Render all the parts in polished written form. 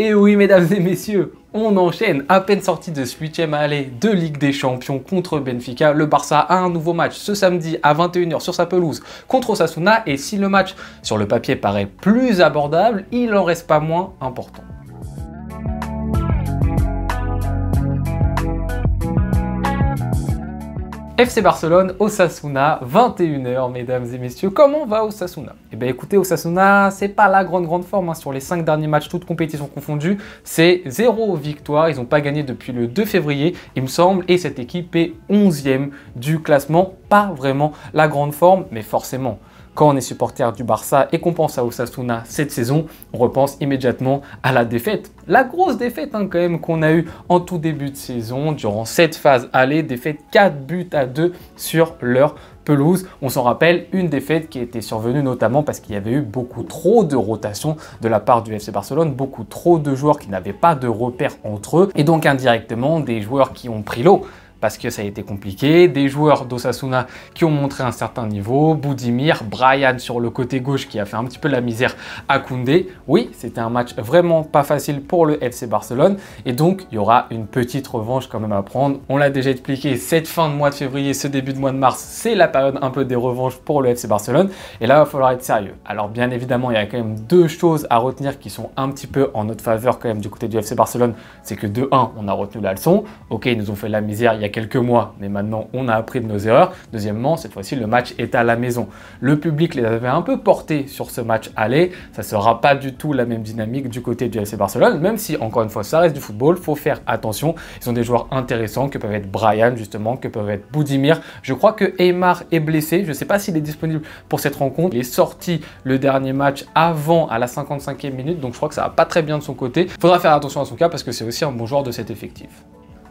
Et oui, mesdames et messieurs, on enchaîne. À peine sorti de ce 8e aller de Ligue des Champions contre Benfica, le Barça a un nouveau match ce samedi à 21 h sur sa pelouse contre Osasuna. Et si le match sur le papier paraît plus abordable, il n'en reste pas moins important. FC Barcelone, Osasuna, 21 h, mesdames et messieurs. Comment va Osasuna? Eh bien écoutez, Osasuna, c'est pas la grande forme. Sur les 5 derniers matchs, toutes compétitions confondues, c'est 0 victoire. Ils n'ont pas gagné depuis le 2 février, il me semble. Et cette équipe est 11e du classement. Pas vraiment la grande forme, mais forcément, quand on est supporter du Barça et qu'on pense à Osasuna cette saison, on repense immédiatement à la défaite. La grosse défaite quand même qu'on a eue en tout début de saison, durant cette phase aller, défaite 4-2 sur leur pelouse. On s'en rappelle, une défaite qui était survenue notamment parce qu'il y avait eu beaucoup trop de rotation de la part du FC Barcelone, beaucoup trop de joueurs qui n'avaient pas de repères entre eux et donc indirectement des joueurs qui ont pris l'eau. Parce que ça a été compliqué, des joueurs d'Osasuna qui ont montré un certain niveau, Budimir, Brian sur le côté gauche qui a fait un petit peu la misère à Koundé. Oui, c'était un match vraiment pas facile pour le FC Barcelone et donc il y aura une petite revanche quand même à prendre. On l'a déjà expliqué, cette fin de mois de février, ce début de mois de mars, c'est la période un peu des revanches pour le FC Barcelone et là il va falloir être sérieux. Alors bien évidemment, il y a quand même deux choses à retenir qui sont un petit peu en notre faveur quand même du côté du FC Barcelone, c'est que de 1, on a retenu la leçon. Ok, ils nous ont fait la misère il y a quelques mois, mais maintenant on a appris de nos erreurs. Deuxièmement, cette fois-ci le match est à la maison. Le public les avait un peu portés sur ce match aller, ça sera pas du tout la même dynamique du côté du FC Barcelone, même si encore une fois ça reste du football, faut faire attention. Ils ont des joueurs intéressants que peuvent être Brian justement, que peuvent être Budimir. Je crois que Aymar est blessé, je sais pas s'il est disponible pour cette rencontre. Il est sorti le dernier match avant à la 55e minute, donc je crois que ça va pas très bien de son côté. Faudra faire attention à son cas parce que c'est aussi un bon joueur de cet effectif.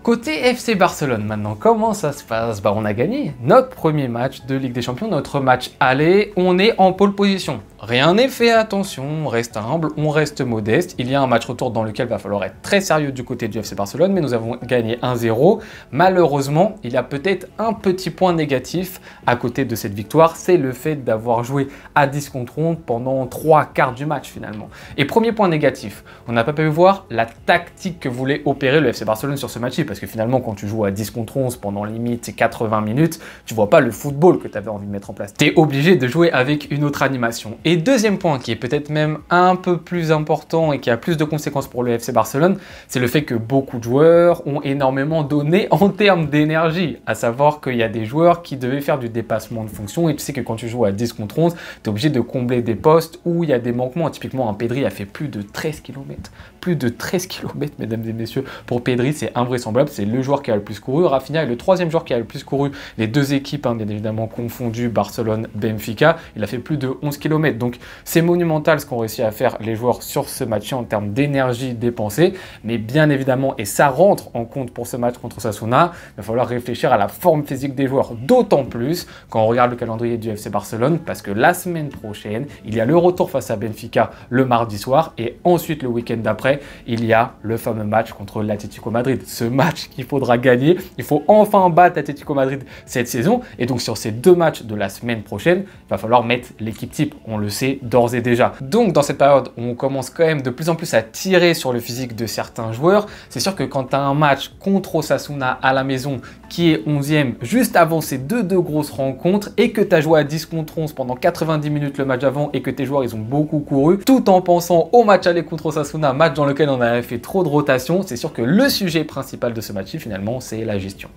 Côté FC Barcelone maintenant, comment ça se passe? On a gagné notre premier match de Ligue des Champions, notre match aller, on est en pole position. Rien n'est fait, attention, on reste humble, on reste modeste. Il y a un match retour dans lequel il va falloir être très sérieux du côté du FC Barcelone, mais nous avons gagné 1-0. Malheureusement, il y a peut-être un petit point négatif à côté de cette victoire, c'est le fait d'avoir joué à 10 contre 11 pendant 3/4 du match finalement. Et premier point négatif, on n'a pas pu voir la tactique que voulait opérer le FC Barcelone sur ce match-ci, parce que finalement quand tu joues à 10 contre 11 pendant limite 80 minutes, tu vois pas le football que tu avais envie de mettre en place. Tu es obligé de jouer avec une autre animation. Et deuxième point qui est peut-être même un peu plus important et qui a plus de conséquences pour le FC Barcelone, c'est le fait que beaucoup de joueurs ont énormément donné en termes d'énergie. À savoir qu'il y a des joueurs qui devaient faire du dépassement de fonction et tu sais que quand tu joues à 10 contre 11, tu es obligé de combler des postes où il y a des manquements. Typiquement, un Pedri a fait plus de 13 km. Plus de 13 km, mesdames et messieurs. Pour Pedri, c'est invraisemblable. C'est le joueur qui a le plus couru. Rafinha est le troisième joueur qui a le plus couru. Les deux équipes, bien évidemment, confondues, Barcelone, Benfica. Il a fait plus de 11 km. Donc, c'est monumental ce qu'ont réussi à faire les joueurs sur ce match en termes d'énergie dépensée. Mais bien évidemment, et ça rentre en compte pour ce match contre Osasuna, il va falloir réfléchir à la forme physique des joueurs. D'autant plus quand on regarde le calendrier du FC Barcelone, parce que la semaine prochaine, il y a le retour face à Benfica le mardi soir. Et ensuite, le week-end d'après, il y a le fameux match contre l'Atlético Madrid. Ce match qu'il faudra gagner. Il faut enfin battre l'Atlético Madrid cette saison. Et donc, sur ces deux matchs de la semaine prochaine, il va falloir mettre l'équipe type. On le sait d'ores et déjà. Donc, dans cette période où on commence quand même de plus en plus à tirer sur le physique de certains joueurs, c'est sûr que quand tu as un match contre Osasuna à la maison qui est 11e, juste avant ces deux grosses rencontres, et que tu as joué à 10 contre 11 pendant 90 minutes le match avant, et que tes joueurs, ils ont beaucoup couru, tout en pensant au match aller contre Osasuna, match dans lequel on avait fait trop de rotation, c'est sûr que le sujet principal de ce match-ci, finalement, c'est la gestion.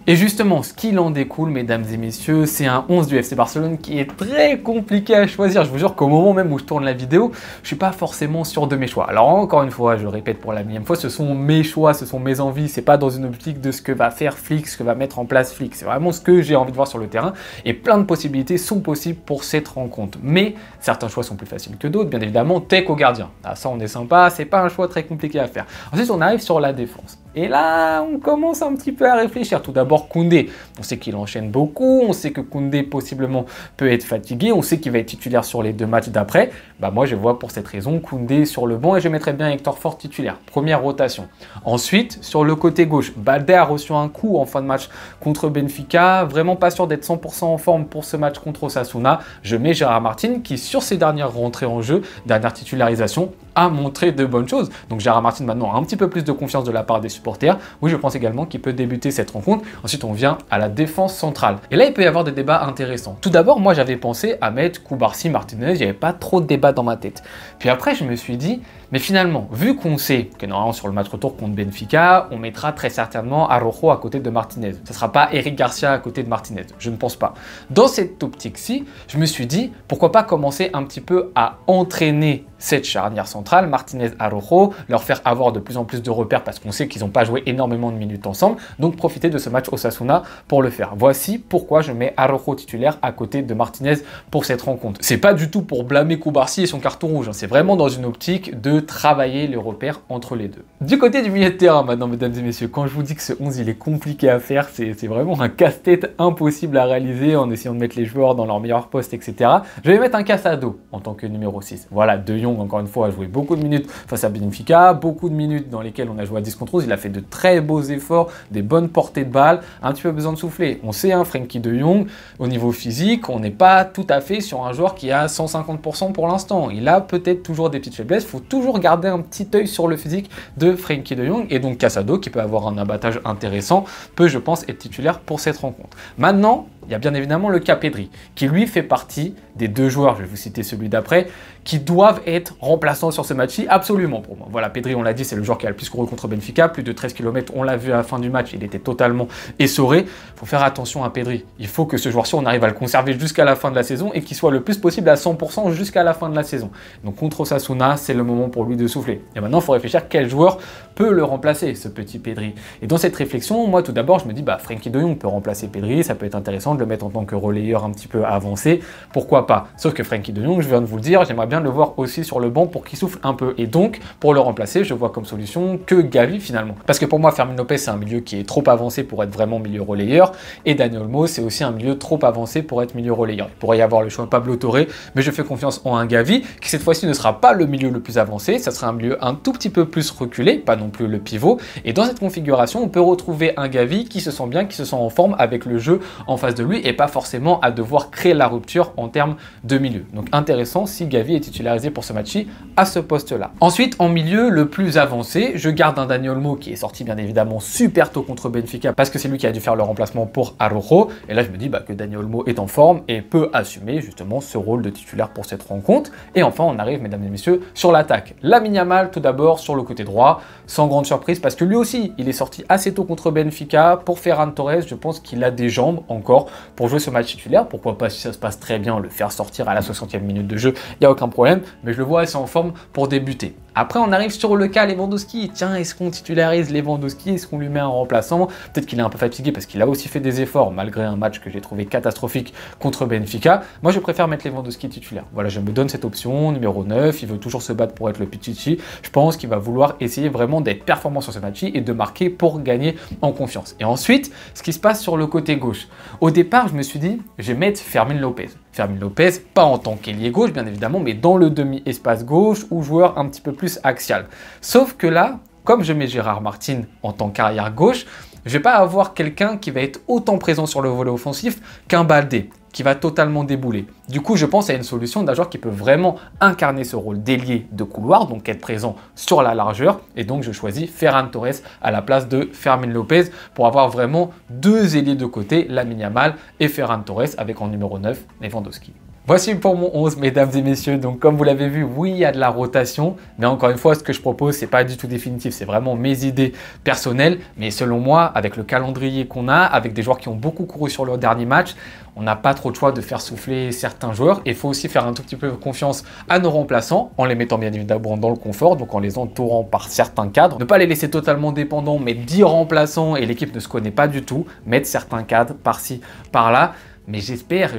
Et justement, ce qu'il en découle, mesdames et messieurs, c'est un 11 du FC Barcelone qui est très compliqué à choisir. Je vous jure qu'au moment même où je tourne la vidéo, je suis pas forcément sûr de mes choix. Alors encore une fois, je répète pour la millième fois, ce sont mes choix, ce sont mes envies. C'est pas dans une optique de ce que va faire Flick, ce que va mettre en place Flick. C'est vraiment ce que j'ai envie de voir sur le terrain. Et plein de possibilités sont possibles pour cette rencontre. Mais certains choix sont plus faciles que d'autres. Bien évidemment, Tech au gardien. Ah, ça, on est sympa. C'est pas un choix très compliqué à faire. Ensuite, on arrive sur la défense. Et là, on commence un petit peu à réfléchir. Tout d'abord, Koundé. On sait qu'il enchaîne beaucoup. On sait que Koundé, possiblement, peut être fatigué. On sait qu'il va être titulaire sur les 2 matchs d'après. Bah, moi, je vois pour cette raison Koundé sur le banc et je mettrais bien Hector Ford titulaire. Première rotation. Ensuite, sur le côté gauche, Balde a reçu un coup en fin de match contre Benfica. Vraiment pas sûr d'être 100% en forme pour ce match contre Osasuna. Je mets Gérard Martin qui, sur ses dernières rentrées en jeu, dernière titularisation, a montré de bonnes choses. Donc Gérard Martin maintenant a un petit peu plus de confiance de la part des supporters. Oui, je pense également qu'il peut débuter cette rencontre. Ensuite, on vient à la défense centrale. Et là, il peut y avoir des débats intéressants. Tout d'abord, moi, j'avais pensé à mettre Cubarsí, Martinez. Il n'y avait pas trop de débat dans ma tête. Puis après, je me suis dit, mais finalement, vu qu'on sait que normalement sur le match retour contre Benfica, on mettra très certainement Araujo à côté de Martinez. Ce ne sera pas Eric Garcia à côté de Martinez. Je ne pense pas. Dans cette optique-ci, je me suis dit, pourquoi pas commencer un petit peu à entraîner cette charnière centrale, Martinez-Araujo, leur faire avoir de plus en plus de repères parce qu'on sait qu'ils n'ont pas joué énormément de minutes ensemble, donc profiter de ce match Osasuna pour le faire. Voici pourquoi je mets Araujo titulaire à côté de Martinez pour cette rencontre. C'est pas du tout pour blâmer Cubarsí et son carton rouge, hein. C'est vraiment dans une optique de travailler les repères entre les deux. Du côté du milieu de terrain maintenant, mesdames et messieurs, quand je vous dis que ce 11 il est compliqué à faire, c'est vraiment un casse-tête impossible à réaliser en essayant de mettre les joueurs dans leur meilleur poste, etc. Je vais mettre un Casado en tant que numéro 6. Voilà, De Jong, encore une fois, a joué beaucoup de minutes face à Benfica, beaucoup de minutes dans lesquelles on a joué à 10 contre 11. Il a fait de très beaux efforts, des bonnes portées de balles, un petit peu besoin de souffler. On sait, hein, Frenkie de Jong, au niveau physique, on n'est pas tout à fait sur un joueur qui a 150% pour l'instant. Il a peut-être toujours des petites faiblesses, il faut toujours garder un petit œil sur le physique de Frenkie de Jong, et donc Casado, qui peut avoir un abattage intéressant, peut, je pense, être titulaire pour cette rencontre. Maintenant, il y a bien évidemment le cas Pedri, qui lui fait partie des 2 joueurs, je vais vous citer celui d'après, qui doivent être remplaçants sur ce match-ci, absolument pour moi. Voilà, Pedri, on l'a dit, c'est le joueur qui a le plus couru contre Benfica, plus de 13 km, on l'a vu à la fin du match, il était totalement essoré. Il faut faire attention à Pedri. Il faut que ce joueur-ci, on arrive à le conserver jusqu'à la fin de la saison et qu'il soit le plus possible à 100% jusqu'à la fin de la saison. Donc contre Osasuna, c'est le moment pour lui de souffler. Et maintenant, il faut réfléchir quel joueur peut le remplacer, ce petit Pedri. Et dans cette réflexion, moi, tout d'abord, je me dis, bah, Frenkie de Jong peut remplacer Pedri, ça peut être intéressant de le mettre en tant que relayeur un petit peu avancé, pourquoi pas. Sauf que Frenkie de Jong, je viens de vous le dire, j'aimerais bien le voir aussi sur le banc pour qu'il souffle un peu. Et donc, pour le remplacer, je vois comme solution que Gavi finalement. Parce que pour moi, Fermin Lopez, c'est un milieu qui est trop avancé pour être vraiment milieu relayeur. Et Dani Olmo, c'est aussi un milieu trop avancé pour être milieu relayeur. Il pourrait y avoir le choix Pablo Torre, mais je fais confiance en un Gavi qui cette fois-ci ne sera pas le milieu le plus avancé, ça sera un milieu un tout petit peu plus reculé, pas non plus le pivot. Et dans cette configuration, on peut retrouver un Gavi qui se sent bien, qui se sent en forme avec le jeu en face de lui et pas forcément à devoir créer la rupture en termes de milieu. Donc intéressant si Gavi est titularisé pour ce match-ci à ce poste-là. Ensuite, en milieu le plus avancé, je garde un Dani Olmo qui est sorti bien évidemment super tôt contre Benfica parce que c'est lui qui a dû faire le remplacement pour Araujo. Et là, je me dis que Dani Olmo est en forme et peut assumer justement ce rôle de titulaire pour cette rencontre. Et enfin, on arrive, mesdames et messieurs, sur l'attaque. Lamine Yamal tout d'abord sur le côté droit, sans grande surprise parce que lui aussi, il est sorti assez tôt contre Benfica. Pour Ferran Torres, je pense qu'il a des jambes encore pour jouer ce match titulaire. Pourquoi pas, si ça se passe très bien, le faire sortir à la 60e minute de jeu, il n'y a aucun problème, mais je le vois assez en forme pour débuter. Après, on arrive sur le cas Lewandowski. Tiens, est-ce qu'on titularise Lewandowski? Est-ce qu'on lui met un remplaçant? Peut-être qu'il est un peu fatigué parce qu'il a aussi fait des efforts malgré un match que j'ai trouvé catastrophique contre Benfica. Moi, je préfère mettre Lewandowski titulaire. Voilà, je me donne cette option, numéro 9. Il veut toujours se battre pour être le Pichichi. Je pense qu'il va vouloir essayer vraiment d'être performant sur ce match et de marquer pour gagner en confiance. Et ensuite, ce qui se passe sur le côté gauche. Au départ, je me suis dit, je vais mettre Fermin Lopez. Fermin Lopez, pas en tant qu'ailier gauche, bien évidemment, mais dans le demi-espace gauche ou joueur un petit peu plus axial. Sauf que là, comme je mets Gérard Martin en tant qu'arrière gauche, je vais pas avoir quelqu'un qui va être autant présent sur le volet offensif qu'un Baldé, qui va totalement débouler. Du coup, je pense à une solution d'un joueur qui peut vraiment incarner ce rôle d'ailier de couloir, donc être présent sur la largeur. Et donc, je choisis Ferran Torres à la place de Fermin Lopez pour avoir vraiment 2 ailiers de côté, Lamine Yamal et Ferran Torres, avec en numéro 9, Lewandowski. Voici pour mon 11, mesdames et messieurs. Donc, comme vous l'avez vu, oui, il y a de la rotation. Mais encore une fois, ce que je propose, c'est pas du tout définitif. C'est vraiment mes idées personnelles. Mais selon moi, avec le calendrier qu'on a, avec des joueurs qui ont beaucoup couru sur leur dernier match, on n'a pas trop de choix de faire souffler certains joueurs. Et il faut aussi faire un tout petit peu confiance à nos remplaçants, en les mettant bien évidemment dans le confort, donc en les entourant par certains cadres. Ne pas les laisser totalement dépendants, mais 10 remplaçants et l'équipe ne se connaît pas du tout. Mettre certains cadres par-ci, par-là. Mais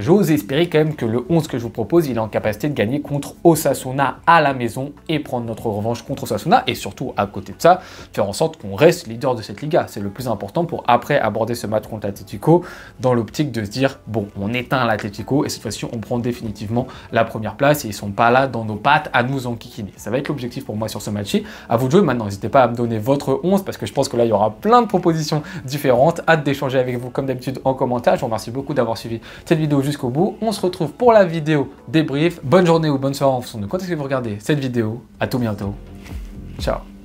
j'ose espérer quand même que le 11 que je vous propose, il est en capacité de gagner contre Osasuna à la maison et prendre notre revanche contre Osasuna. Et surtout, à côté de ça, faire en sorte qu'on reste leader de cette Liga. C'est le plus important pour après aborder ce match contre l'Atlético dans l'optique de se dire, bon, on éteint l'Atlético et cette fois-ci, on prend définitivement la première place et ils sont pas là dans nos pattes à nous enquiquiner. Ça va être l'objectif pour moi sur ce match-ci. À vous de jouer maintenant. N'hésitez pas à me donner votre 11 parce que je pense que là, il y aura plein de propositions différentes. Hâte d'échanger avec vous comme d'habitude en commentaire. Je vous remercie beaucoup d'avoir suivi cette vidéo jusqu'au bout. On se retrouve pour la vidéo débrief. Bonne journée ou bonne soirée en fonction de quand est-ce que vous regardez cette vidéo. À tout bientôt. Ciao.